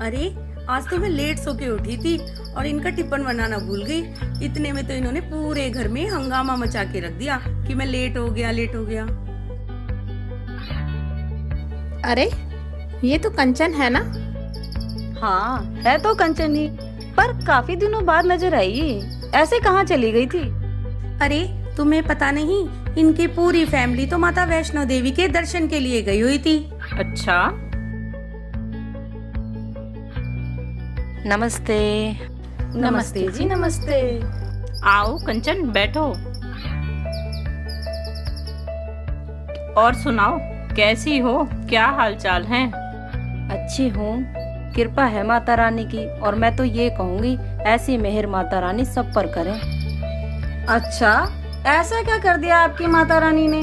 अरे आज तो मैं लेट सो के उठी थी और इनका टिफिन बनाना भूल गई। इतने में तो इन्होंने पूरे घर में हंगामा मचा के रख दिया कि मैं लेट हो गया लेट हो गया। अरे ये तो कंचन है ना? हाँ है तो कंचन ही, पर काफी दिनों बाद नजर आई ये। ऐसे कहाँ चली गई थी? अरे तुम्हें पता नहीं, इनकी पूरी फैमिली तो माता वैष्णो देवी के दर्शन के लिए गई हुई थी। अच्छा, नमस्ते। नमस्ते जी नमस्ते। आओ कंचन बैठो। और सुनाओ, कैसी हो, क्या हालचाल है? अच्छी हूँ, कृपा है माता रानी की। और मैं तो ये कहूँगी, ऐसी मेहर माता रानी सब पर करे। अच्छा, ऐसा क्या कर दिया आपकी माता रानी ने?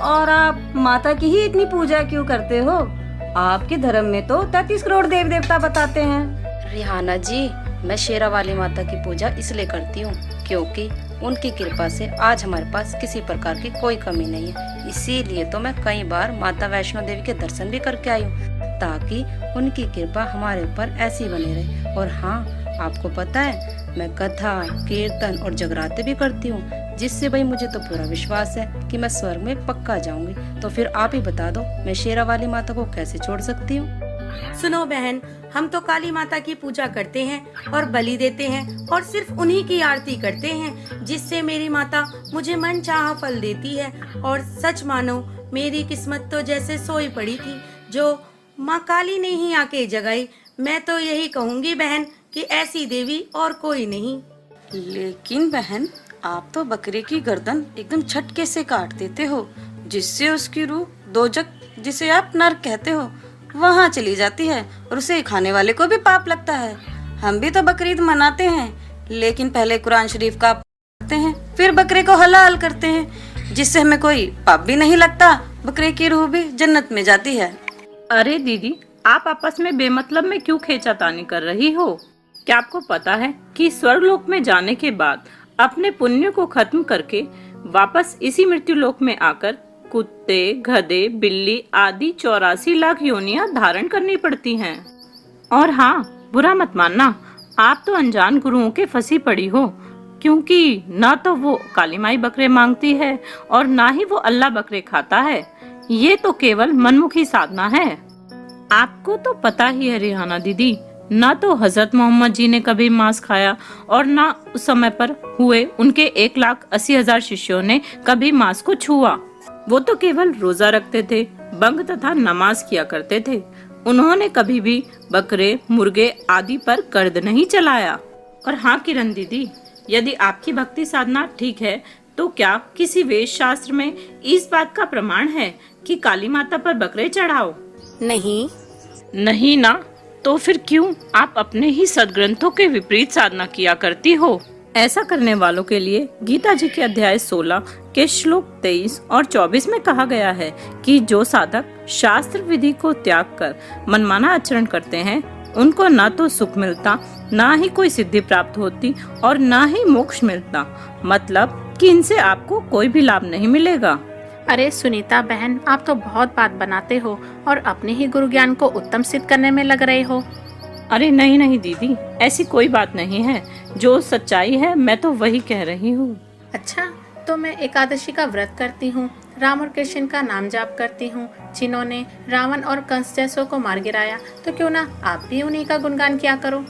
और आप माता की ही इतनी पूजा क्यों करते हो? आपके धर्म में तो 33 करोड़ देव देवता बताते हैं। रिहाना जी, मैं शेरा वाली माता की पूजा इसलिए करती हूँ क्योंकि उनकी कृपा से आज हमारे पास किसी प्रकार की कोई कमी नहीं है। इसीलिए तो मैं कई बार माता वैष्णो देवी के दर्शन भी करके आई हूँ, ताकि उनकी कृपा हमारे ऊपर ऐसी बनी रहे। और हाँ, आपको पता है, मैं कथा, कीर्तन और जगराते भी करती हूँ, जिससे भाई मुझे तो पूरा विश्वास है कि मैं स्वर्ग में पक्का जाऊंगी। तो फिर आप ही बता दो, मैं शेरा वाली माता को कैसे छोड़ सकती हूँ? सुनो बहन, हम तो काली माता की पूजा करते हैं और बलि देते हैं और सिर्फ उन्हीं की आरती करते हैं, जिससे मेरी माता मुझे मन चाहा फल देती है। और सच मानो, मेरी किस्मत तो जैसे सोई पड़ी थी, जो माँ काली ने ही आके जगाई। मैं तो यही कहूँगी बहन कि ऐसी देवी और कोई नहीं। लेकिन बहन, आप तो बकरे की गर्दन एकदम झटके से काट देते हो, जिससे उसकी रूह दोजक, जिसे आप नर्क कहते हो, वहाँ चली जाती है और उसे खाने वाले को भी पाप लगता है। हम भी तो बकरीद मनाते हैं, लेकिन पहले कुरान शरीफ का पढ़ते हैं, फिर बकरे को हलाल करते हैं, जिससे हमें कोई पाप भी नहीं लगता। बकरे की रूह भी जन्नत में जाती है। अरे दीदी, आप आपस में बेमतलब में क्यों खींचातानी कर रही हो? क्या आपको पता है कि स्वर्गलोक में जाने के बाद अपने पुण्य को खत्म करके वापस इसी मृत्यु लोक में आकर कुत्ते, गधे, बिल्ली आदि 84 लाख योनियां धारण करनी पड़ती हैं। और हाँ, बुरा मत मानना, आप तो अनजान गुरुओं के फंसी पड़ी हो, क्योंकि ना तो वो काली माई बकरे मांगती है और ना ही वो अल्लाह बकरे खाता है। ये तो केवल मनमुखी साधना है। आपको तो पता ही है रिहाना दीदी, ना तो हजरत मोहम्मद जी ने कभी मांस खाया और ना उस समय पर हुए उनके 1,80,000 शिष्यों ने कभी मांस को छुआ। वो तो केवल रोजा रखते थे, बंग तथा नमाज किया करते थे। उन्होंने कभी भी बकरे, मुर्गे आदि पर कर्द नहीं चलाया। और हाँ किरण दीदी, यदि आपकी भक्ति साधना ठीक है, तो क्या किसी वेद शास्त्र में इस बात का प्रमाण है कि काली माता पर बकरे चढ़ाओ? नहीं ना, तो फिर क्यों आप अपने ही सदग्रंथों के विपरीत साधना किया करती हो? ऐसा करने वालों के लिए गीता जी के अध्याय 16 के श्लोक 23 और 24 में कहा गया है कि जो साधक शास्त्र विधि को त्याग कर मनमाना आचरण करते हैं, उनको ना तो सुख मिलता, ना ही कोई सिद्धि प्राप्त होती और ना ही मोक्ष मिलता। मतलब कि इनसे आपको कोई भी लाभ नहीं मिलेगा। अरे सुनीता बहन, आप तो बहुत बात बनाते हो और अपने ही गुरु ज्ञान को उत्तम सिद्ध करने में लग रहे हो। अरे नहीं नहीं दीदी, ऐसी कोई बात नहीं है। जो सच्चाई है मैं तो वही कह रही हूँ। अच्छा, तो मैं एकादशी का व्रत करती हूँ, राम और कृष्ण का नाम जाप करती हूँ, जिन्होंने रावण और कंस जैसों को मार गिराया। तो क्यों ना आप भी उन्हीं का गुणगान किया करो।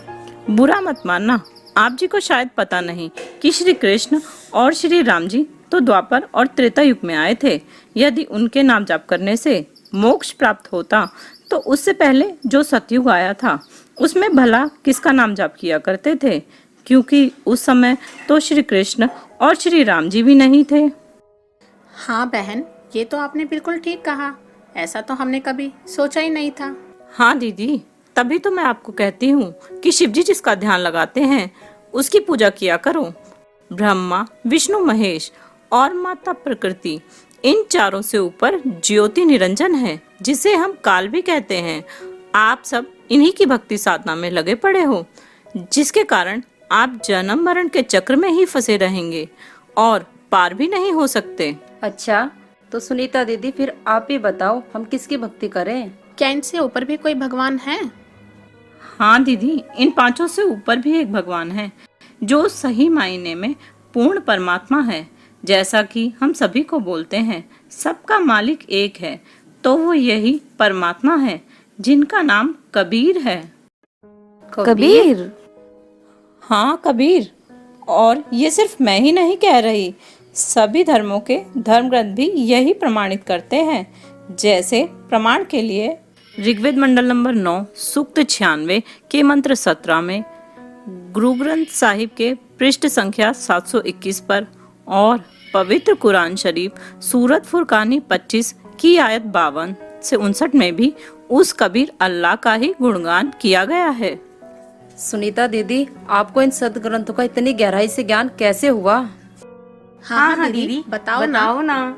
बुरा मत मानना, आप जी को शायद पता नहीं कि श्री कृष्ण और श्री राम जी तो द्वापर और त्रेता युग में आए थे। यदि उनके नाम जाप करने से मोक्ष प्राप्त होता, तो उससे पहले जो सतयुग आया था, उसमें भला किसका नाम जाप किया करते थे? क्योंकि उस समय तो श्री कृष्ण और श्री राम जी भी नहीं थे। हाँ बहन, ये तो आपने बिल्कुल ठीक कहा। ऐसा तो हमने कभी सोचा ही नहीं था। हाँ दीदी, तभी तो मैं आपको कहती हूँ कि शिव जी जिसका ध्यान लगाते हैं, उसकी पूजा किया करो। ब्रह्मा, विष्णु, महेश और माता प्रकृति, इन चारों से ऊपर ज्योति निरंजन है, जिसे हम काल भी कहते हैं। आप सब इन्हीं की भक्ति साधना में लगे पड़े हो, जिसके कारण आप जन्म मरण के चक्र में ही फंसे रहेंगे और पार भी नहीं हो सकते। अच्छा, तो सुनीता दीदी, फिर आप ही बताओ, हम किसकी भक्ति करें? क्या इनसे ऊपर भी कोई भगवान है? हाँ दीदी, इन पांचों से ऊपर भी एक भगवान है जो सही मायने में पूर्ण परमात्मा है। जैसा कि हम सभी को बोलते हैं, सबका मालिक एक है, तो वो यही परमात्मा है जिनका नाम कबीर है। कबीर? हाँ कबीर। और ये सिर्फ मैं ही नहीं कह रही, सभी धर्मों के धर्म ग्रंथ भी यही प्रमाणित करते हैं। जैसे प्रमाण के लिए ऋग्वेद मंडल नंबर 9 सूक्त 96 के मंत्र 17 में, गुरु ग्रंथ साहिब के पृष्ठ संख्या 721 पर और पवित्र कुरान शरीफ सूरत फुरकानी 25 की आयत 52 से 59 में भी उस कबीर अल्लाह का ही गुणगान किया गया है। सुनीता दीदी, आपको इन सदग्रंथों का इतनी गहराई से ज्ञान कैसे हुआ? हाँ दीदी, बताओ ना।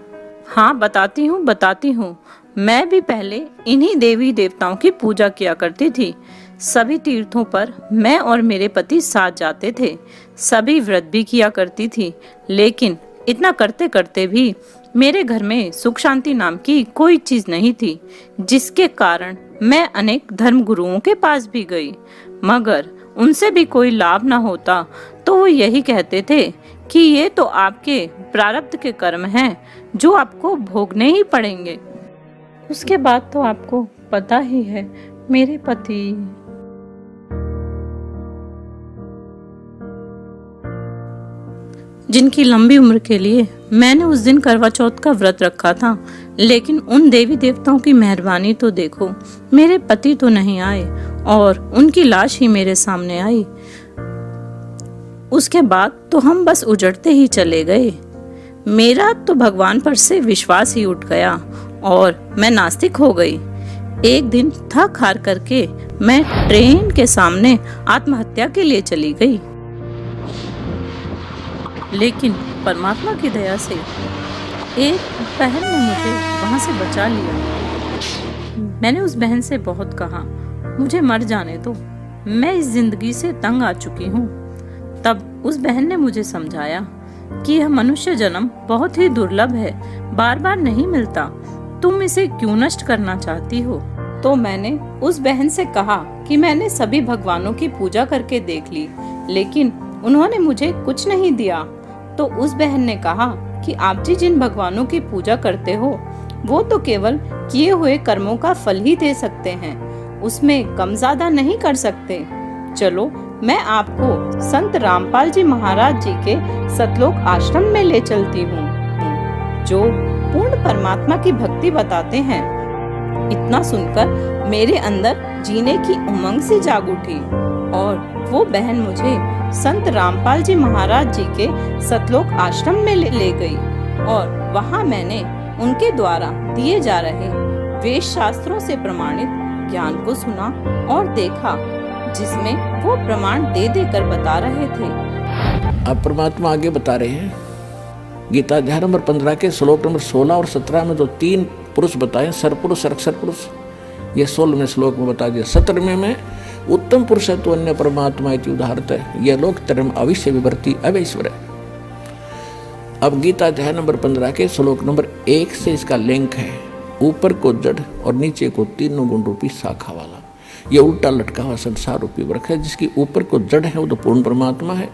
हाँ बताती हूँ। मैं भी पहले इन्हीं देवी देवताओं की पूजा किया करती थी। सभी तीर्थों पर मैं और मेरे पति साथ जाते थे, सभी व्रत भी किया करती थी। लेकिन इतना करते करते भी मेरे घर में सुख शांति नाम की कोई चीज नहीं थी, जिसके कारण मैं अनेक धर्म गुरुओं के पास भी गई, मगर उनसे भी कोई लाभ ना होता। तो वो यही कहते थे कि ये तो आपके प्रारब्ध के कर्म हैं जो आपको भोगने ही पड़ेंगे। उसके बाद तो आपको पता ही है, मेरे पति जिनकी लंबी उम्र के लिए मैंने उस दिन करवा चौथ का व्रत रखा था, लेकिन उन देवी देवताओं की मेहरबानी तो देखो, मेरे पति तो नहीं आए और उनकी लाश ही मेरे सामने आई। उसके बाद तो हम बस उजड़ते ही चले गए। मेरा तो भगवान पर से विश्वास ही उठ गया और मैं नास्तिक हो गई। एक दिन थक हार करके मैं ट्रेन के सामने आत्महत्या के लिए चली गई, लेकिन परमात्मा की दया से एक बहन ने मुझे वहां से बचा लिया। मैंने उस बहन से बहुत कहा, मुझे मर जाने दो, मैं इस जिंदगी से तंग आ चुकी हूँ। तब उस बहन ने मुझे समझाया कि यह मनुष्य जन्म बहुत ही दुर्लभ है, बार बार नहीं मिलता, तुम इसे क्यों नष्ट करना चाहती हो। तो मैंने उस बहन से कहा कि मैंने सभी भगवानों की पूजा करके देख ली, लेकिन उन्होंने मुझे कुछ नहीं दिया। तो उस बहन ने कहा कि आप जी जिन भगवानों की पूजा करते हो वो तो केवल किए हुए कर्मों का फल ही दे सकते हैं, उसमें कम ज्यादा नहीं कर सकते। चलो मैं आपको संत रामपाल जी महाराज जी के सतलोक आश्रम में ले चलती हूँ, जो पूर्ण परमात्मा की भक्ति बताते हैं। इतना सुनकर मेरे अंदर जीने की उमंग सी जाग उठी और वो बहन मुझे संत रामपाल जी महाराज जी के सतलोक आश्रम में ले गई और वहाँ मैंने उनके द्वारा दिए जा रहे वेद शास्त्रों से प्रमाणित ज्ञान को सुना और देखा, जिसमें वो प्रमाण दे देकर बता रहे थे। अब परमात्मा आगे बता रहे हैं, गीता अध्याय नंबर 15 के श्लोक नंबर 16 और 17 में जो 3 पुरुष बताए, सरपुरुष, अक्षर पुरुष, ये 16वें श्लोक में बता दिया। 17वें में उत्तम पुरुष है तो अन्य परमात्मा इति उदाहरत है, यह लोक धर्म अविश्य विवर्ती अवैश्वर है। अब गीता अध्याय नंबर 15 के श्लोक नंबर 1 से इसका लिंक है, ऊपर को जड़ और नीचे को तीनों गुण रूपी शाखा वाला, ये उल्टा लटका हुआ संसार रूपी वृक्ष है, जिसकी ऊपर को जड़ है वो तो पूर्ण परमात्मा है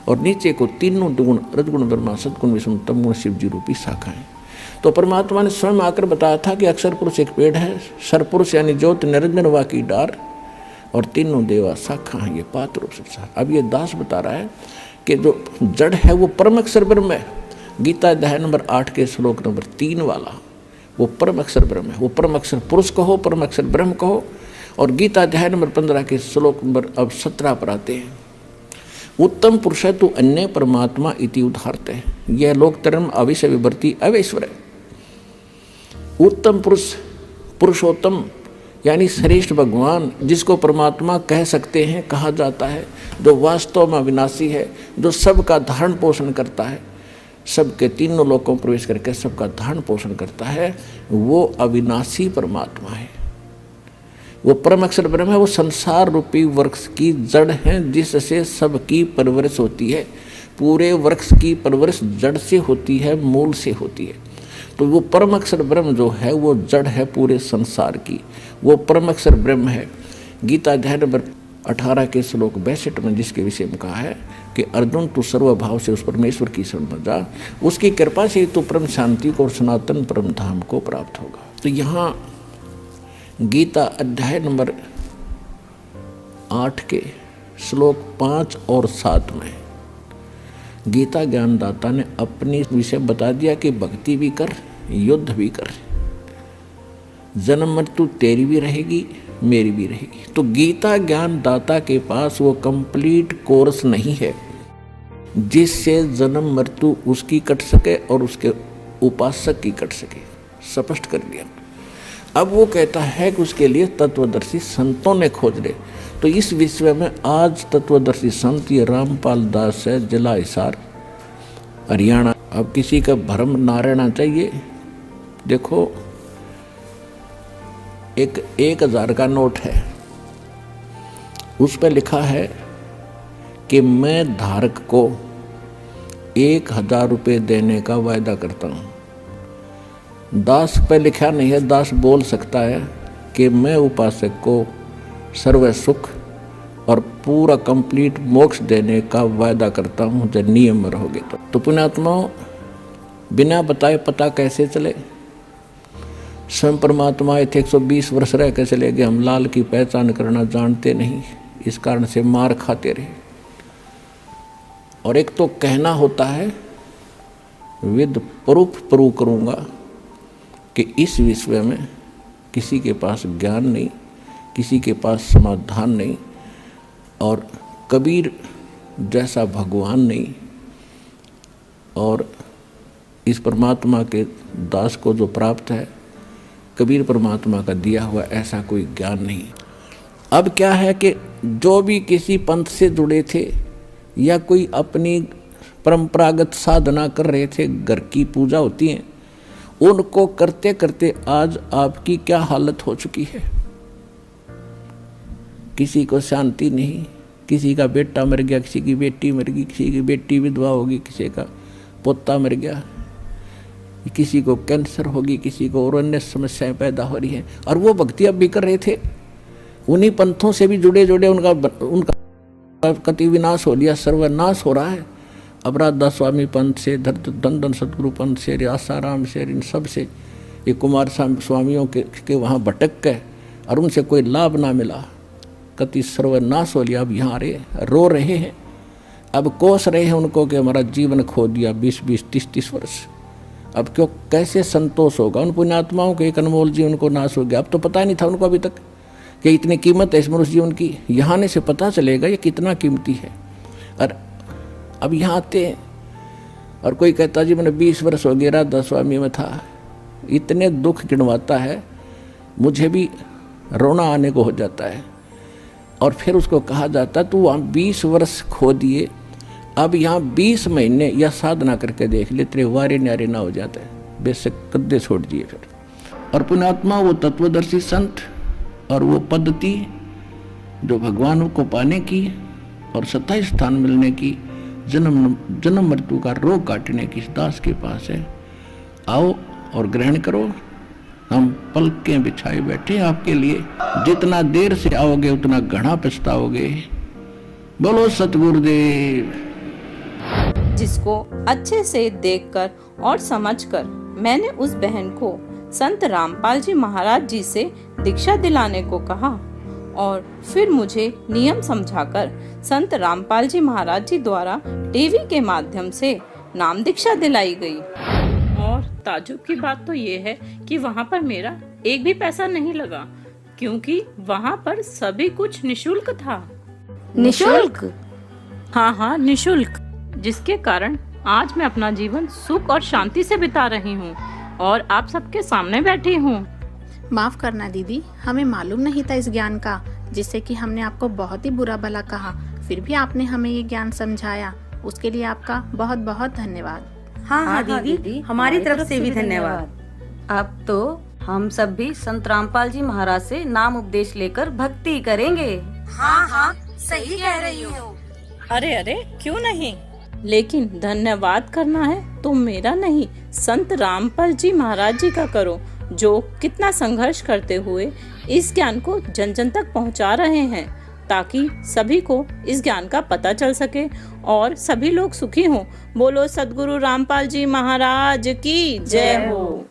और नीचे को तीनों दुगुण रजगुण ब्रह्मा सदगुण विष्णु तमगुण शिव जी रूपी शाखा है। तो परमात्मा ने स्वयं आकर बताया था कि अक्षर पुरुष एक पेड़ है, सरपुरुष यानी ज्योत निरंजन वा की डार और तीनों देवा शाखा है, ये पात्र रूप संसार। अब ये दास बता रहा है कि जो जड़ है वो परम अक्षर ब्रह्म है। गीता अध्याय नंबर 8 के श्लोक नंबर 3 वाला वो परम अक्षर ब्रह्म है, वो परम अक्षर पुरुष कहो, परम अक्षर ब्रह्म कहो। और गीता अध्याय नंबर 15 के श्लोक नंबर अब 17 पर आते हैं, उत्तम पुरुष है तो अन्य परमात्मा इति उदाहरत है, यह लोक धर्म अविश्य विवर्ती अवैश्वर है। उत्तम पुरुष, पुरुषोत्तम यानी श्रेष्ठ भगवान, जिसको परमात्मा कह सकते हैं, कहा जाता है, जो वास्तव में अविनाशी है, जो सबका धारण पोषण करता है, सबके तीनों लोकों में प्रवेश करके सबका धारण पोषण करता है, वो अविनाशी परमात्मा है। वो परम अक्षर ब्रह्म है, वो संसार रूपी वृक्ष की जड़ है, जिससे सबकी परवरिश होती है। पूरे वृक्ष की परवरिश जड़ से होती है, मूल से होती है। तो वो परम अक्षर ब्रह्म जो है वो जड़ है पूरे संसार की, वो परम अक्षर ब्रह्म है। गीता अध्याय नंबर 18 के श्लोक 62 में जिसके विषय में कहा है कि अर्जुन तू सर्वभाव से उस परमेश्वर की शरण में जा, उसकी कृपा से तू परम शांति को और सनातन परम धाम को प्राप्त होगा। तो यहाँ गीता अध्याय नंबर 8 के श्लोक 5 और 7 में गीता ज्ञानदाता ने अपनी विषय बता दिया कि भक्ति भी कर, युद्ध भी कर, जन्म मृत्यु तेरी भी रहेगी, मेरी भी रहेगी। तो गीता ज्ञानदाता के पास वो कंप्लीट कोर्स नहीं है जिससे जन्म मृत्यु उसकी कट सके और उसके उपासक की कट सके। स्पष्ट कर दिया। अब वो कहता है कि उसके लिए तत्वदर्शी संतों ने खोज ले। तो इस विषय में आज तत्वदर्शी संत ये रामपाल दास है, जिला हिसार, हरियाणा। अब किसी का भ्रम ना रहना चाहिए। देखो, एक 1000 का नोट है, उस पर लिखा है कि मैं धारक को 1000 रुपये देने का वायदा करता हूँ। दास पे लिखा नहीं है, दास बोल सकता है कि मैं उपासक को सर्व सुख और पूरा कंप्लीट मोक्ष देने का वायदा करता हूँ जब नियम में रहोगे। तो पुण्यात्माओं, बिना बताए पता कैसे चले? स्वयं परमात्मा थे 120 वर्ष रह के चले गए। हम लाल की पहचान करना जानते नहीं, इस कारण से मार खाते रहे। और एक तो कहना होता है, विद प्रूफ प्रूव करूँगा कि इस विषय में किसी के पास ज्ञान नहीं, किसी के पास समाधान नहीं, और कबीर जैसा भगवान नहीं, और इस परमात्मा के दास को जो प्राप्त है कबीर परमात्मा का दिया हुआ ऐसा कोई ज्ञान नहीं। अब क्या है कि जो भी किसी पंथ से जुड़े थे या कोई अपनी परंपरागत साधना कर रहे थे, घर की पूजा होती है, उनको करते करते आज आपकी क्या हालत हो चुकी है। किसी को शांति नहीं, किसी का बेटा मर गया, किसी की बेटी मर गई, किसी की बेटी विधवा होगी, किसी का पोता मर गया, किसी को कैंसर होगी, किसी को और अन्य समस्याएं पैदा हो रही हैं। और वो भक्ति अब भी कर रहे थे, उन्हीं पंथों से भी जुड़े उनका कति विनाश हो लिया, सर्वनाश हो रहा है। अब राधा स्वामी पंथ से, धन सतगुरु पंथ से, आसाराम से, इन सब से, ये कुमार स्वामियों के वहाँ भटक गए और उनसे कोई लाभ ना मिला, कति सर्वनाश हो लिया। अब यहाँ रो रहे हैं, अब कोस रहे हैं उनको कि हमारा जीवन खो दिया 20-20, 30-30 वर्ष। अब क्यों, कैसे संतोष होगा? उन पुण्यात्माओं के एक अनमोल जीवन को नाश हो गया। अब तो पता नहीं था उनको अभी तक कि इतनी कीमत है इस मनुष्य जीवन की। यहाँ आने से पता चलेगा ये कितना कीमती है। और अब यहाँ आते हैं और कोई कहता जी मैंने 20 वर्ष हो गया राधा स्वामी में था, इतने दुख गिनवाता है, मुझे भी रोना आने को हो जाता है। और फिर उसको कहा जाता तू वहाँ 20 वर्ष खो दिए, अब यहाँ 20 महीने या साधना करके देख ले, तेरे वारे न्यारे ना हो जाते, बेशक कद्दे छोड़ दिए फिर। और पुण्यात्मा वो तत्वदर्शी संत और वो पद्धति जो भगवान को पाने की और सत्ता स्थान मिलने की, जन्म मृत्यु का रोग काटने की इस दास के पास है। आओ और ग्रहण करो। हम पलकें बिछाए बैठे आपके लिए, जितना देर से आओगे उतना घना पछताओगे। बोलो सतगुरुदेव। जिसको अच्छे से देखकर और समझकर मैंने उस बहन को संत रामपाल जी महाराज जी से दीक्षा दिलाने को कहा और फिर मुझे नियम समझाकर संत रामपाल जी महाराज जी द्वारा टीवी के माध्यम से नाम दीक्षा दिलाई गई। और ताजुब की बात तो ये है कि वहाँ पर मेरा एक भी पैसा नहीं लगा, क्योंकि वहाँ पर सभी कुछ निशुल्क था। निशुल्क? हाँ, निशुल्क, जिसके कारण आज मैं अपना जीवन सुख और शांति से बिता रही हूँ और आप सबके सामने बैठी हूँ। माफ करना दीदी, हमें मालूम नहीं था इस ज्ञान का, जिससे कि हमने आपको बहुत ही बुरा भला कहा, फिर भी आपने हमें ये ज्ञान समझाया, उसके लिए आपका बहुत बहुत धन्यवाद। हाँ दीदी, हमारी तरफ से भी धन्यवाद। अब तो हम सब भी संत रामपाल जी महाराज से नाम उपदेश लेकर भक्ति करेंगे। हाँ, सही कह रही हो। अरे क्यों नहीं, लेकिन धन्यवाद करना है तो मेरा नहीं, संत रामपाल जी महाराज जी का करो, जो कितना संघर्ष करते हुए इस ज्ञान को जन जन तक पहुंचा रहे हैं। ताकि सभी को इस ज्ञान का पता चल सके और सभी लोग सुखी हों। बोलो सद्गुरु रामपाल जी महाराज की जय हो।